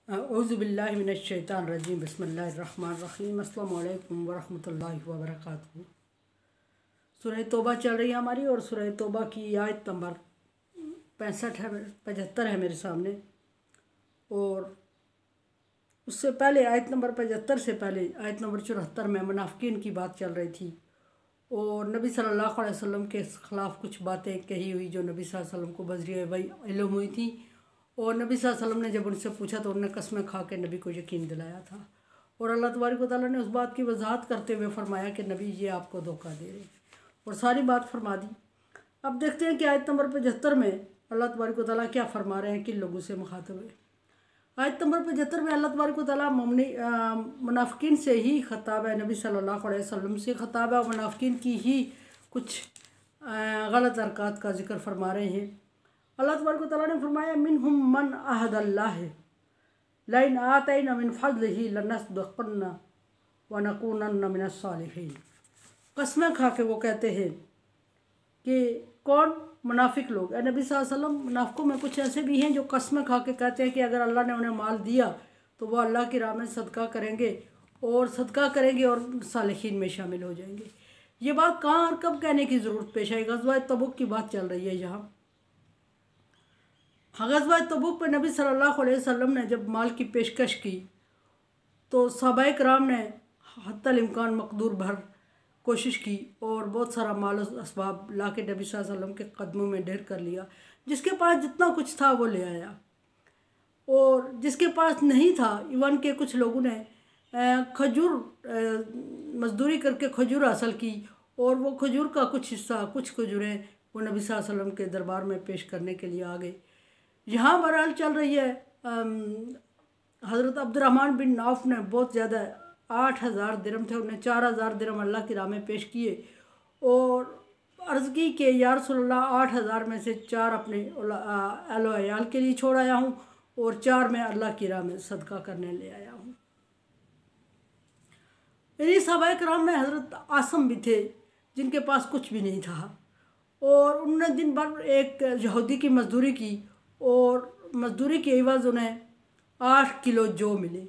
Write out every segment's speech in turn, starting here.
औज़ुबिल्लाहि मिनश्शैतानिर्रजीम बिस्मिल्लाहिर्रहमानिर्रहीम अस्सलामु अलैकुम वरहमतुल्लाहि वबरकातुहू। सूरह तौबा चल रही है हमारी और सूरह तौबा की आयत नंबर 75 है मेरे सामने। और उससे पहले आयत नंबर 75 से पहले आयत नंबर 74 में मुनाफिकीन की बात चल रही थी और नबी सल्लल्लाहु अलैहि वसल्लम के ख़िलाफ़ कुछ बातें कही हुई जो नबी सल्लल्लाहु अलैहि वसल्लम को बज़रिए वही इल्म हुई थी। और नबी सल्लल्लाहु अलैहि वसल्लम ने जब उनसे पूछा तो उन्होंने कस्में खा के नबी को यकीन दिलाया था। और अल्लाह तबारक व तआला ने उस बात की वजाहत करते हुए फरमाया कि नबी ये आपको धोखा दे रहे और सारी बात फरमा दी। अब देखते हैं कि आयत नंबर 75 में अल्लाह तबारक व तआला क्या फरमा रहे हैं, किन लोगों से मुखातब है। आयत नंबर 75 में अल्लाह तबारक व तआला मुनाफिकीन से ही ख़ताब है, नबी सल्लल्लाहु अलैहि वसल्लम से ख़ताब है और मुनाफिकीन की ही कुछ गलत हरकत का जिक्र फरमा रहे हैं। अल्लाह तबारक व तआला ने फरमाया मिनहुम मन अहदल्लाह लइन आतैना मिन फज़लिही लनसदक़न्ना व नकूनन्ना मिनस सालिहीन। कसमें खा के वो कहते हैं कि कौन? मुनाफिक लोग। नबी सल्लल्लाहु अलैहि वसल्लम, मुनाफिकों में कुछ ऐसे भी हैं जो कसमें खा के कहते हैं कि अगर अल्लाह ने उन्हें माल दिया तो वह अल्लाह की राह में सदका करेंगे और सालिहीन में शामिल हो जाएंगे। ये बात कहाँ और कब कहने की ज़रूरत पेश आई? ग़ज़वा तबूक की बात चल रही है यहाँ। ग़ज़वा तबूक पर नबी सल्लल्लाहु अलैहि वसल्लम ने जब माल की पेशकश की तो सहाबाए किराम ने हत्तल इम्कान मकदूर भर कोशिश की और बहुत सारा माल असबाब ला के नबी सल्लल्लाहु अलैहि वसल्लम के कदमों में ढेर कर लिया। जिसके पास जितना कुछ था वो ले आया और जिसके पास नहीं था, इवन के कुछ लोगों ने खजूर मजदूरी करके खजूर हासिल की और वो खजूर का कुछ हिस्सा, कुछ खजूरें वो नबी सल्लल्लाहु अलैहि वसल्लम के दरबार में पेश करने के लिए आ गए। यहाँ बहरहाल चल रही है, हज़रत अब्दुर्रहमान बिन नौफ ने बहुत ज़्यादा 8000 दिरहम थे, उन्हें 4000 दिरहम अल्लाह की राह में पेश किए और अर्ज़ की कि या रसूलल्लाह 8000 में से 4 अपने अहलो अयाल के लिए छोड़ आया हूँ और 4 मैं अल्लाह की राह में सदका करने ले आया हूँ। इन्हीं सहाबाए किराम में हज़रत आसम भी थे जिनके पास कुछ भी नहीं था और उन्होंने दिन भर एक यहूदी की मजदूरी की और मजदूरी के एवज़ उन्हें 8 किलो जौ मिले।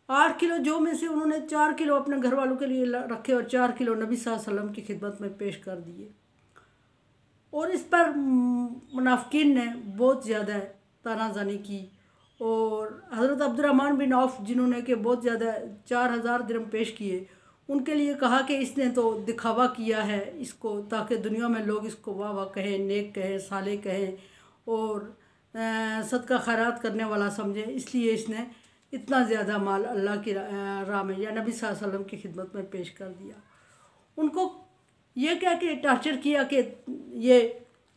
8 किलो जौ में से उन्होंने 4 किलो अपने घर वालों के लिए रखे और 4 किलो नबी सल्लल्लाहु अलैहि वसल्लम की खिदमत में पेश कर दिए। और इस पर मुनाफिकीन ने बहुत ज़्यादा तानाज़ानी की और हज़रत अब्दुर्रहमान बिन औफ जिन्होंने कि बहुत ज़्यादा 4000 दिरहम पेश किए, उनके लिए कहा कि इसने तो दिखावा किया है इसको, ताकि दुनिया में लोग इसको वाह वाह कहें, नेक कहें, साले कहें और सदका खैरात करने वाला समझे, इसलिए इसने इतना ज़्यादा माल अल्लाह की राह में या नबी सल्लल्लाहु अलैहि वसल्लम की खिदमत में पेश कर दिया। उनको ये कह के टार्चर किया कि ये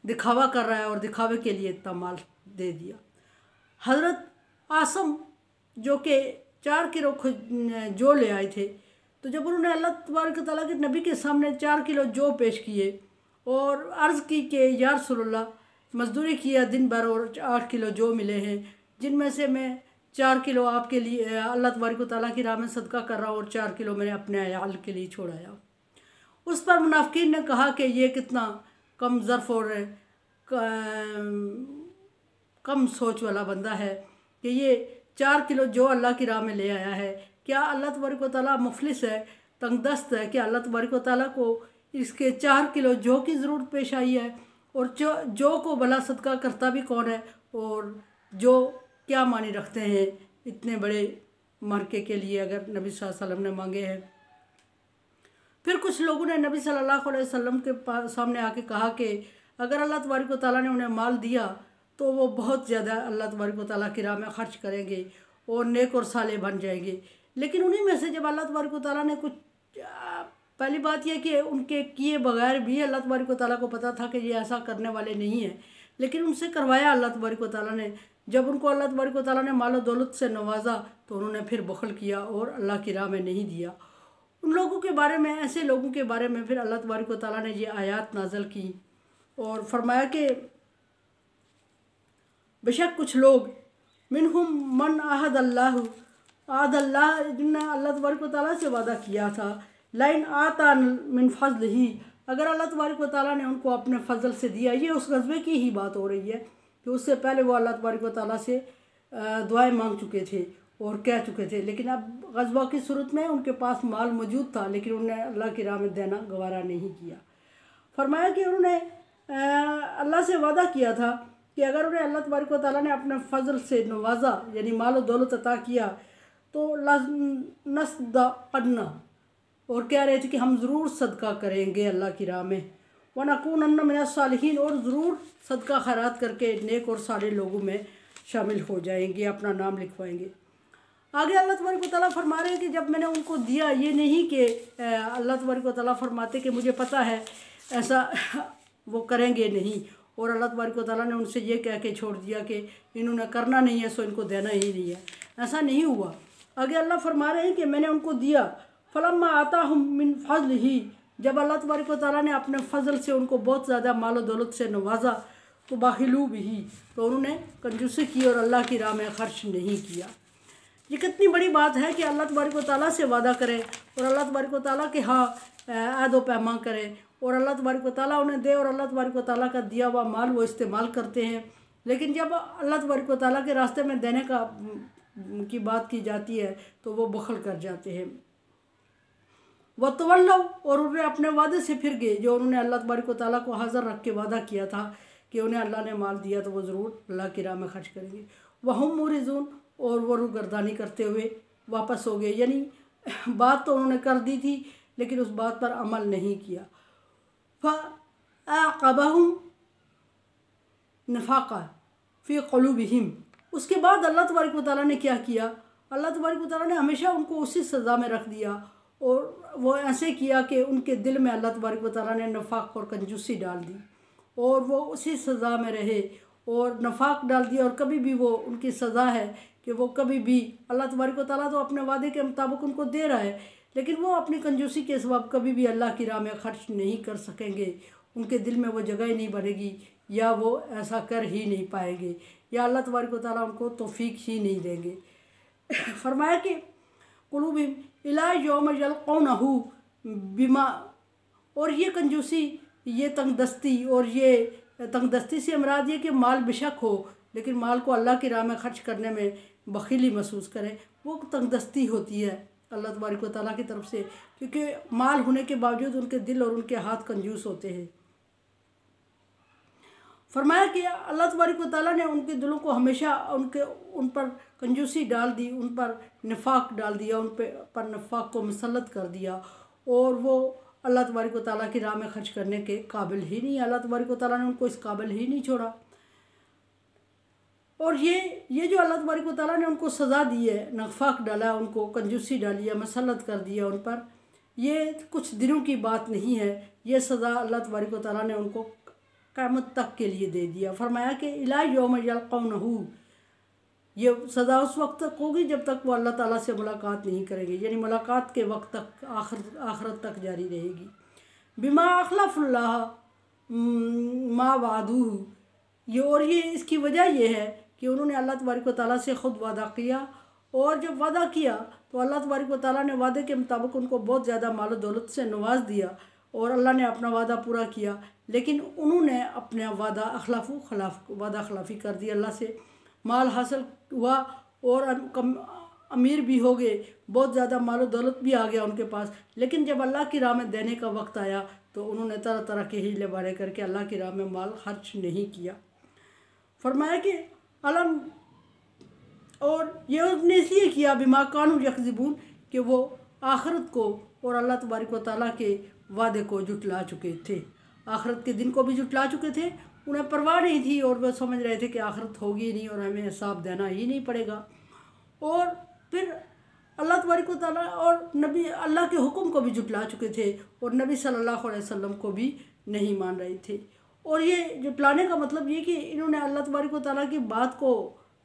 दिखावा कर रहा है और दिखावे के लिए इतना माल दे दिया। हज़रत आसम जो कि 4 किलो जौ ले आए थे, तो जब उन्होंने अल्लाह तबारक व तआला के नबी के सामने 4 किलो जौ पेश किए और अर्ज़ की कि या रसूलल्लाह मजदूरी किया दिन भर और 8 किलो जौ मिले हैं, जिनमें से मैं 4 किलो आपके लिए अल्लाह तबारक व तआला की राह में सदका कर रहा हूँ और 4 किलो मैंने अपने अयाल के लिए छोड़ाया। उस पर मुनाफिकीन ने कहा कि ये कितना कम ज़र्फ़ और कम सोच वाला बंदा है कि ये 4 किलो जौ अल्लाह की राह में ले आया है। क्या अल्लाह तबारक व तआला मुफलिस है, तंगदस्त है? क्या अल्लाह तबारक व तआला को इसके 4 किलो जौ की ज़रूरत पेश आई है? और जौ को भला सदका करता भी कौन है और जो क्या मानी रखते हैं इतने बड़े मरके के लिए अगर नबी सल्लल्लाहु अलैहि वसल्लम ने मांगे हैं। फिर कुछ लोगों ने नबी सल्लल्लाहु अलैहि वसल्लम के सामने आके कहा कि अगर अल्लाह तबारक व तआला ने उन्हें माल दिया तो वो बहुत ज़्यादा अल्लाह तबारक व तआला की राह में ख़र्च करेंगे और नेक और साले बन जाएंगे। लेकिन उन्हीं में से जब अल्लाह तबारक व तआला ने कुछ, पहली बात यह कि उनके किए बगैर भी अल्लाह तबारक व तआला को पता था कि ये ऐसा करने वाले नहीं हैं, लेकिन उनसे करवाया अल्लाह तबारक व तआला ने। जब उनको अल्लाह तबारक व तआला ने मालो दौलत से नवाजा तो उन्होंने फिर बख़ल किया और अल्लाह की राह में नहीं दिया। उन लोगों के बारे में, ऐसे लोगों के बारे में फिर अल्लाह तबारक व तआला ने ये आयत नाज़िल की और फरमाया कि बेशक कुछ लोग मिनहुम मन अहदल्लाह जिन्होंने अल्लाह तबारक व तआला से वादा किया था, लाइन आता मिन फज़लिही, अगर अल्लाह तबारक व तआला ने उनको अपने फजल से दिया। ये उस ग़ज़वे की ही बात हो रही है कि उससे पहले वो अल्लाह तबारक व तआला से दुआएं मांग चुके थे और कह चुके थे, लेकिन अब ग़ज़वा की सूरत में उनके पास माल मौजूद था, लेकिन उन्होंने अल्लाह की राह में देना गवारा नहीं किया। फरमाया कि उन्होंने अल्लाह से वादा किया था कि अगर उन्हें अल्लाह तबारक व तआला ने अपने फ़ज़ल से नवाजा, यानी माल और दौलत अता किया, तो नसदक़न्ना, और कह रहे थे कि हम ज़रूर सदका करेंगे अल्लाह की राह में, व नकूनन्ना मिनस सालिहीन, और ज़रूर सदका खैरात करके नेक और सारे लोगों में शामिल हो जाएंगे, अपना नाम लिखवाएंगे। आगे अल्लाह तबारक व तआला फरमा रहे हैं कि जब मैंने उनको दिया, ये नहीं कि अल्लाह तबारक व तआला फरमाते कि मुझे पता है ऐसा वो करेंगे नहीं, और अल्लाह तबारक व तआला ने उनसे ये कह के छोड़ दिया कि इन्होंने करना नहीं है सो इनको देना ही नहीं है, ऐसा नहीं हुआ। आगे अल्लाह फरमा रहे हैं कि मैंने उनको दिया, फलम्मा आताहुम मिन फ़ज़लिही, जब अल्लाह तबारक व तआला ने अपने फ़ज़ल से उनको बहुत ज़्यादा माल और दौलत से नवाजा, तो बाखिलू बिही, तो उन्होंने कंजूसी की और अल्लाह की राह में खर्च नहीं किया। ये कितनी बड़ी बात है कि अल्लाह तबारक व तआला से वादा करें और अल्लाह तबारक व तआला के हाँ अहद व पैमा करें, और अल्लाह तबारक व तआला उन्हें दे, और अल्लाह तबारक व तआला का दिया हुआ माल वो इस्तेमाल करते हैं। लेकिन जब अल्लाह तबारक व तआला के रास्ते में देने की बात की जाती है तो वो बखल कर जाते हैं। वह तवल्लौ, और उन्हें अपने वादे से फिर गए, जो उन्होंने अल्लाह तबारक व तआला को हाज़िर रख के वादा किया था कि उन्हें अल्लाह ने माल दिया तो वो ज़रूर अल्लाह की राह में खर्च करेंगे। वहुम मुरिज़ून, और वो रुगर्दानी करते हुए वापस हो गए, यानी बात तो उन्होंने कर दी थी लेकिन उस बात पर अमल नहीं किया। फ़अक़बहुम निफ़ाक़ा फ़ी क़ुलूबिहिम, उसके बाद अल्लाह तबारक व तआला ने क्या किया, अल्लाह तबारक व तआला ने हमेशा उनको उसी सज़ा में रख दिया, और वो ऐसे किया कि उनके दिल में अल्लाह तबारक व तआला ने नफाक और कंजूसी डाल दी, और वो उसी सज़ा में रहे और नफाक डाल दिया। और कभी भी वो उनकी सज़ा है कि वो कभी भी, अल्लाह तबारक व तआला तो अपने वादे के मुताबिक उनको दे रहा है, लेकिन वो अपनी कंजूसी के सबब कभी भी अल्लाह की राह में ख़र्च नहीं कर सकेंगे, उनके दिल में वो जगह ही नहीं बनेगी, या वो ऐसा कर ही नहीं पाएंगे, या अल्लाह तबारक व तआला उनको तौफीक ही नहीं देंगे। फरमाया कि कुलूबिहिम इला यौम यल्क़ौनहु बिमा, और ये कंजूसी, ये तंगदस्ती, और ये तंगदस्ती से मुराद ये कि माल बेशक हो लेकिन माल को अल्लाह की राह में ख़र्च करने में बखीली महसूस करें, वो तंगदस्ती होती है अल्लाह तबारक व तआला की तरफ से, क्योंकि माल होने के बावजूद उनके दिल और उनके हाथ कंजूस होते हैं। फरमाया कि अल्लाह तबारक व तआला ने उनके दिलों को हमेशा उन पर कंजूसी डाल दी, उन पर निफाक डाल दिया, उन पर निफाक को मुसल्लत कर दिया, और वो अल्लाह तबारक व तआला की राह में खर्च करने के काबिल ही नहीं, अल्लाह तबारक व तआला ने उनको इस काबिल ही नहीं छोड़ा। और ये जो अल्लाह तबारक व तआला ने उनको सज़ा दी है, नफाक डाला, उनको कंजूसी डाली है, मुसल्लत कर दिया उन पर, ये कुछ दिनों की बात नहीं है, ये सज़ा अल्लाह तबारक व तआला ने उनको क़यामत तक के लिए दे दिया। फरमाया कि इला यौम यल्क़ौनहु, ये सज़ा उस वक्त तक होगी जब तक वो अल्लाह ताला से मुलाकात नहीं करेंगे, यानी मुलाकात के वक्त तक, आखिरत तक जारी रहेगी। बिमा अखलफ़ुल्लाह मा वादूहु, ये, और ये इसकी वजह ये है कि उन्होंने अल्लाह तबारक व तआला से ख़ुद वादा किया, और जब वादा किया तो अल्लाह तबारक व तआला ने वादे के मुताबिक उनको बहुत ज़्यादा माल दौलत से नवाज दिया, और अल्लाह ने अपना वादा पूरा किया, लेकिन उन्होंने अपना वादा वादा खिलाफ़ी कर दी, अल्लाह से माल हासिल हुआ और अमीर भी हो गए, बहुत ज़्यादा माल दौलत भी आ गया उनके पास, लेकिन जब अल्लाह की राह में देने का वक्त आया तो उन्होंने तरह तरह के हीले बारे करके अल्लाह की राह में माल खर्च नहीं किया। फरमाया कि अलम, और ये उसने इसलिए किया बिमा कानू यकज़िबून, कि वो आखिरत को और अल्लाह तबारक व तआला के वादे को जुटला चुके थे, आखिरत के दिन को भी जुटला चुके थे, उन्हें परवाह नहीं थी, और वह समझ रहे थे कि आखिरत होगी ही नहीं और हमें हिसाब देना ही नहीं पड़ेगा। और फिर अल्लाह तबारक व तआला और नबी अल्लाह के हुक्म को भी जुटला चुके थे, और नबी सल्लल्लाहु अलैहि वसल्लम को भी नहीं मान रहे थे। और ये जुटलाने का मतलब ये कि इन्होंने अल्लाह तबारक व तआला की बात को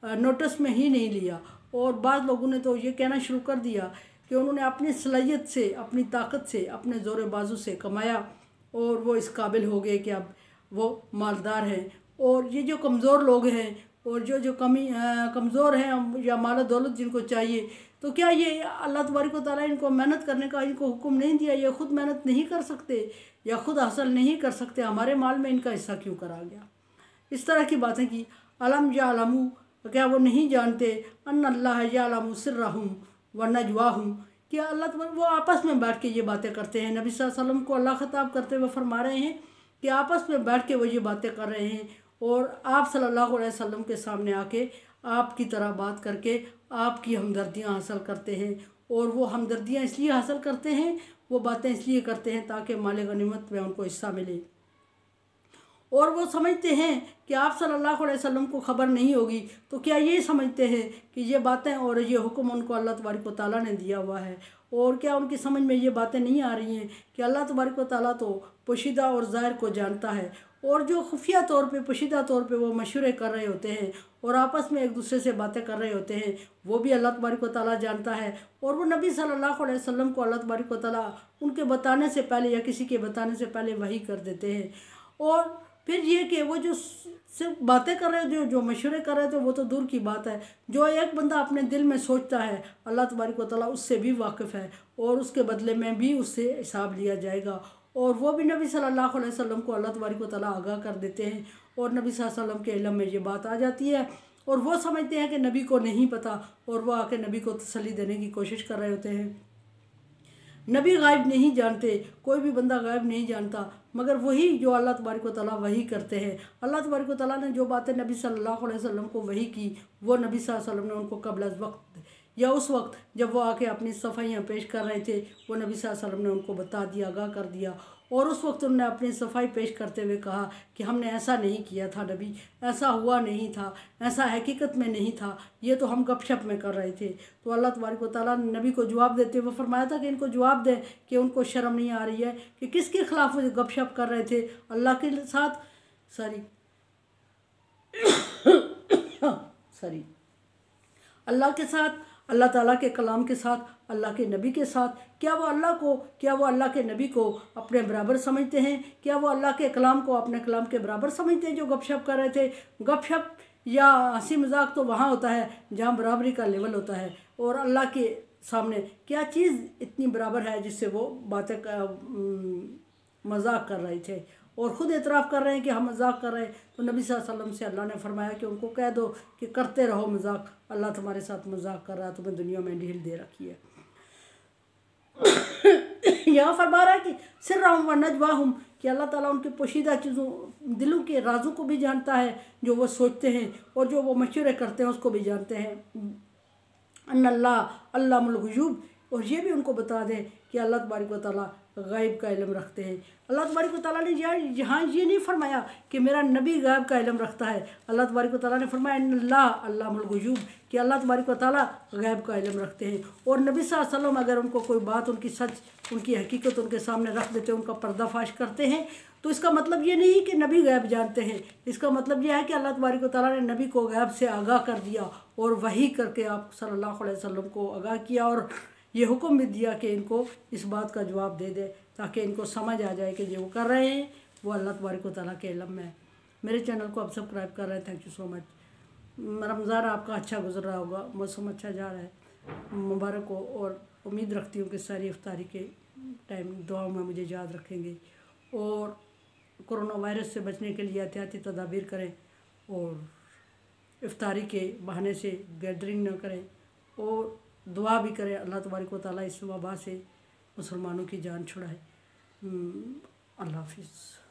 नोटिस में ही नहीं लिया, और बाद लोगों ने तो ये कहना शुरू कर दिया कि उन्होंने अपनी सलाहियत से, अपनी ताकत से, अपने ज़ोर बाजू से कमाया, और वो इस काबिल हो गए कि अब वो मालदार हैं। और ये जो कमज़ोर लोग हैं और जो कमज़ोर हैं या माल दौलत जिनको चाहिए, तो क्या ये अल्लाह तबारक व तआला इनको मेहनत करने का इनको हुक्म नहीं दिया? ये ख़ुद मेहनत नहीं कर सकते या ख़ुद हासिल नहीं कर सकते? हमारे माल में इनका हिस्सा क्यों करा गया? इस तरह की बातें की। अलम या अलमू क्या वो नहीं जानते अन्न अल्लाह यअलमु सिर्रहुम व नजवाहुम, कि अल्लाह वो आपस में बैठ के ये बातें करते हैं। नबी सल्लल्लाहु अलैहि वसल्लम को अल्लाह खिताब करते हुए फरमा रहे हैं कि आपस में बैठ के वो ये बातें कर रहे हैं और आप सल्लल्लाहु अलैहि वसल्लम के सामने आके आपकी तरह बात करके आपकी हमदर्दियाँ हासिल करते हैं। और वो हमदर्दियाँ इसलिए हासिल करते हैं, वो बातें इसलिए करते हैं ताकि माल गनीमत में उनको हिस्सा मिले। और वो समझते हैं कि आप सल्लल्लाहु अलैहि वसल्लम को ख़बर नहीं होगी, तो क्या ये समझते हैं कि ये बातें और ये हुक्म उनको अल्लाह तबारक व तआला ने दिया हुआ है। और क्या उनकी समझ में ये बातें नहीं आ रही हैं कि अल्लाह तबारक व तआला तो पोशीदा और ज़ाहिर को जानता है, और जो खुफिया तौर पे पोशीदा तौर पे वो मशवरे कर रहे होते हैं और आपस में एक दूसरे से बातें कर रहे होते हैं, वो भी अल्लाह तबारक व तआला जानता है। और वो नबी सल्लल्लाहु अलैहि वसल्लम को अल्लाह तबारक व तआला उनके बताने से पहले या किसी के बताने से पहले वही कर देते हैं। और फिर ये कि वो जो सिर्फ बातें कर रहे थे, जो मशवरे कर रहे थे, वो तो दूर की बात है, जो एक बंदा अपने दिल में सोचता है अल्लाह तबारक व तआला उससे भी वाकिफ़ है और उसके बदले में भी उससे हिसाब लिया जाएगा। और वो भी नबी सल्लल्लाहु अलैहि वसल्लम को अल्लाह तबारक व तआला आगाह कर देते हैं और नबी सल्लल्लाहु अलैहि वसल्लम के इल्म में ये बात आ जाती है और वो समझते हैं कि नबी को नहीं पता, और वो आके नबी को तसल्ली देने की कोशिश कर रहे होते हैं। नबी गायब नहीं जानते, कोई भी बंदा गायब नहीं जानता, मगर वही जो अल्लाह तबारक व तआला वही करते हैं। अल्लाह तबारक व तआला ने जो बातें नबी सल्लल्लाहु अलैहि वसल्लम को वही की, वो नबी सल्लल्लाहु अलैहि वसल्लम ने उनको क़ब्ल अज़ वक्त या उस वक्त जब वो आके अपनी सफ़ाइयाँ पेश कर रहे थे, वो नबी सल्लल्लाहु अलैहि वसल्लम ने उनको बता दिया, आगाह कर दिया। और उस वक्त उन्होंने अपनी सफाई पेश करते हुए कहा कि हमने ऐसा नहीं किया था नबी, ऐसा हुआ नहीं था, ऐसा हकीकत में नहीं था, ये तो हम गपशप में कर रहे थे। तो अल्लाह तबारक व तआला ने नबी को जवाब देते हुए फरमाया था कि इनको जवाब दें कि उनको शर्म नहीं आ रही है कि किसके ख़िलाफ़ वो गपशप कर रहे थे, अल्लाह के साथ अल्लाह के साथ, अल्लाह ताला के कलाम के साथ, अल्लाह के नबी के साथ। क्या वो अल्लाह के नबी को अपने बराबर समझते हैं? क्या वो अल्लाह के कलाम को अपने कलाम के बराबर समझते हैं जो गपशप कर रहे थे? गपशप या हंसी मजाक तो वहाँ होता है जहाँ बराबरी का लेवल होता है, और अल्लाह के सामने क्या चीज़ इतनी बराबर है जिससे वो बातें मजाक कर रहे थे और ख़ुद एतराफ़ कर रहे हैं कि हम मजाक कर रहे हैं। तो नबी सल्लल्लाहु अलैहि वसल्लम से अल्लाह ने फरमाया कि उनको कह दो कि करते रहो मजाक, अल्लाह तुम्हारे साथ मजाक कर रहा है, तुम्हें दुनिया में ढील दे रखी है। यहाँ फरमा रहा है कि सिर्रहुम व नजवाहुम, कि अल्लाह ताला उनके पोशीदा चीज़ों, दिलों के राजों को भी जानता है, जो वो सोचते हैं और जो वो मशवरे करते हैं उसको भी जानते हैं। अन्नल्लाह अल्लामुल गुयूब, और ये भी उनको बता दें कि अल्लाह तबारक व तआला गायब का इल्म रखते हैं। अल्लाह तबारक व तआला ने यहाँ ये नहीं फरमाया कि मेरा नबी गायब का इल्म रखता है, अल्लाह तबारक व तआला ने फरमाया अन्नल्लाह अल्लामुल गुयूब, कि अल्लाह तबारक व तआला गायब का इल्म रखते हैं। और नबी सल्लल्लाहु अलैहि वसल्लम अगर उनको कोई बात, उनकी सच, उनकी हकीकत उनके सामने रख देते हैं, उनका पर्दाफाश करते हैं, तो इसका मतलब ये नहीं कि नबी गायब जानते हैं। इसका मतलब यह है कि अल्लाह तबारक व तआला ने नबी को गायब से आगाह कर दिया और वही करके आप सल्लल्लाहु अलैहि वसल्लम को आगाह किया और ये हुक्म भी दिया कि इनको इस बात का जवाब दे दे, ताकि इनको समझ आ जाए कि जो वो कर रहे हैं वो अल्लाह तबारक व तआला के इल्म में है। मेरे चैनल को आप सब्सक्राइब कर रहे हैं, thank you so much. Ramzan आपका अच्छा गुजर रहा होगा, मौसम अच्छा जा रहा है, मुबारक हो, और उम्मीद रखती हूँ कि सारी इफ्तारी के टाइम दुआओं में मुझे याद रखेंगे और कोरोना वायरस से बचने के लिए एहतियाती तदाबीर करें और इफ्तारी के बहाने से गैदरिंग न करें और दुआ भी करें अल्लाह तबारक व तआला इस वबा से मुसलमानों की जान छुड़ाए। अल्लाह हाफिज़।